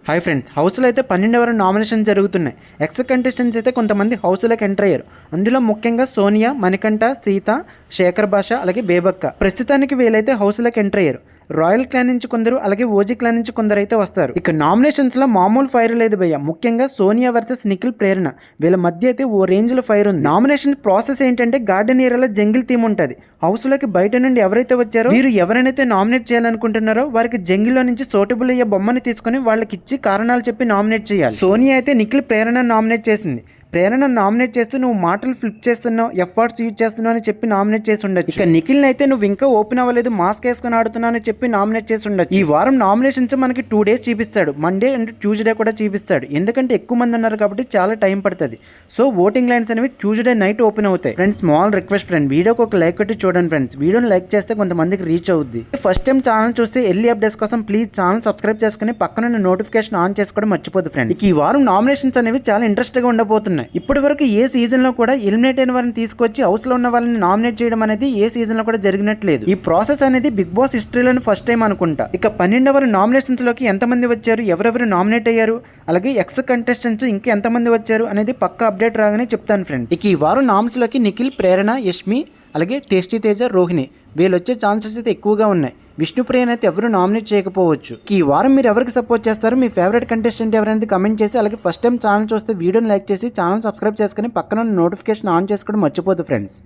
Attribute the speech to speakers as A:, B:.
A: Hi friends, హౌస్లో అయితే 12 వరకు నామినేషన్ జరుగుతున్నాయి. ఎక్స్ కంటెస్టెంట్స్ అయితే కొంతమంది హౌస్లోకి ఎంటర్ అయ్యారు. అందులో ముఖ్యంగా సోనియా, మణికంఠ, సీత, శేఖర్ భాష, అలాగే బేబక్క. ప్రస్తుతానికి వీళ్ళైతే హౌస్లోకి ఎంటర్ అయ్యారు. రాయల్ క్లాన్ నుంచి కొందరు, అలాగే ఓజీ క్లాన్ నుంచి కొందరు అయితే వస్తారు. ఇక నామినేషన్స్ లో మామూలు ఫైర్ లేదు భయ్య. ముఖ్యంగా సోనియా వర్సెస్ నిఖిల్, ప్రేరణ వీళ్ళ మధ్య అయితే ఓ రేంజ్ లో ఫైర్ ఉంది. నామినేషన్ ప్రాసెస్ ఏంటంటే గార్డెన్ ఏరియాలో జంగిల్ థీమ్ ఉంటుంది. హౌస్ లోకి బయట నుండి ఎవరైతే వచ్చారో వీరు ఎవరైతే నామినేట్ చేయాలనుకుంటున్నారో వారికి జంగిల్లో నుంచి సూటబుల్ అయ్యే బొమ్మని తీసుకుని వాళ్ళకి ఇచ్చి కారణాలు చెప్పి నామినేట్ చేయాలి. సోనియా అయితే నిఖిల్, ప్రేరణ నామినేట్ చేసింది. ప్రేరణ నామినేట్ చేస్తూ నువ్వు మాటలు ఫ్లిప్ చేస్తున్నావు, ఎఫర్ట్స్ యూజ్ చేస్తున్నావు అని చెప్పి నామినేట్ చేసి ఉండొచ్చు. ఇక నిఖిల్ అయితే నువ్వు ఇంకా ఓపెన్ అవ్వలేదు, మాస్క్ వేసుకుని ఆడుతున్నావు అని చెప్పి నామినేట్ చేసి ఉండొచ్చు. ఈ వారం నామినేషన్స్ మనకి 2 days చూపిస్తాడు. మండే అండ్ ట్యూస్డే కూడా చూపిస్తాడు. ఎందుకంటే ఎక్కువ మంది ఉన్నారు కాబట్టి చాలా టైం పడుతుంది. సో ఓటింగ్ లైన్స్ అనేవి ట్యూస్డే నైట్ ఓపెన్ అవుతాయి. ఫ్రెండ్స్, స్మాల్ రిక్వెస్ట్ ఫ్రెండ్, వీడియోకి ఒక లైక్ కొట్టి చూడండి ఫ్రెండ్స్. వీడియోని లైక్ చేస్తే కొంతమందికి రీచ్ అవుద్ది. ఫస్ట్ టైం ఛానల్ చూస్తే ఎర్లీ అప్డేట్స్ కోసం ప్లీజ్ ఛానల్ సబ్స్క్రైబ్ చేసుకుని పక్కన నోటిఫికేషన్ ఆన్ చేసుకోవడం మర్చిపోదు ఫ్రెండ్స్. ఈ వారం నామినేషన్స్ అనేవి చాలా ఇంట్రెస్ట్ గా ఉండబోతున్నాయి. ఇప్పటి వరకు ఏ సీజన్ లో కూడా ఎలిమినేట్ అయిన వారిని తీసుకొచ్చి హౌస్ లో ఉన్న వాళ్ళని నామినేట్ చేయడం అనేది ఏ సీజన్ లో కూడా జరిగినట్లేదు. ఈ ప్రాసెస్ అనేది బిగ్ బాస్ హిస్టరీలోని ఫస్ట్ టైం అనుకుంటా. ఇక 12వ నామినేషన్స్ లోకి ఎంతమంది వచ్చారు, ఎవరెవరు నామినేట్ అయ్యారు, అలాగే ఎక్స్ కంటెస్టెంట్స్ ఇంకా ఎంతమంది వచ్చారు అనేది పక్క అప్డేట్ రాగానే చెప్తాను ఫ్రెండ్స్. ఇక ఈ వారం నామ్స్ లోకి నిఖిల్, ప్రేరణ, యష్మి, అలాగే టేస్టీ తేజ, రోహిణి వీళ్ళు వచ్చే ఛాన్సెస్ అయితే ఎక్కువగా ఉన్నాయి. విష్ణుప్రియని అయితే ఎవరు నామినేట్ చేయకపోవచ్చు. ఈ వారం మీరు ఎవరికి సపోర్ట్ చేస్తారు, మీ ఫేవరెట్ కంటెస్టెంట్ ఎవరైనా కమెంట్ చేసి, అలాగే ఫస్ట్ టైం ఛానల్ చూస్తే వీడియోని లైక్ చేసి ఛానల్ సబ్స్క్రైబ్ చేసుకుని పక్కన నోటిఫికేషన్ ఆన్ చేసుకోవడం మర్చిపోదు ఫ్రెండ్స్.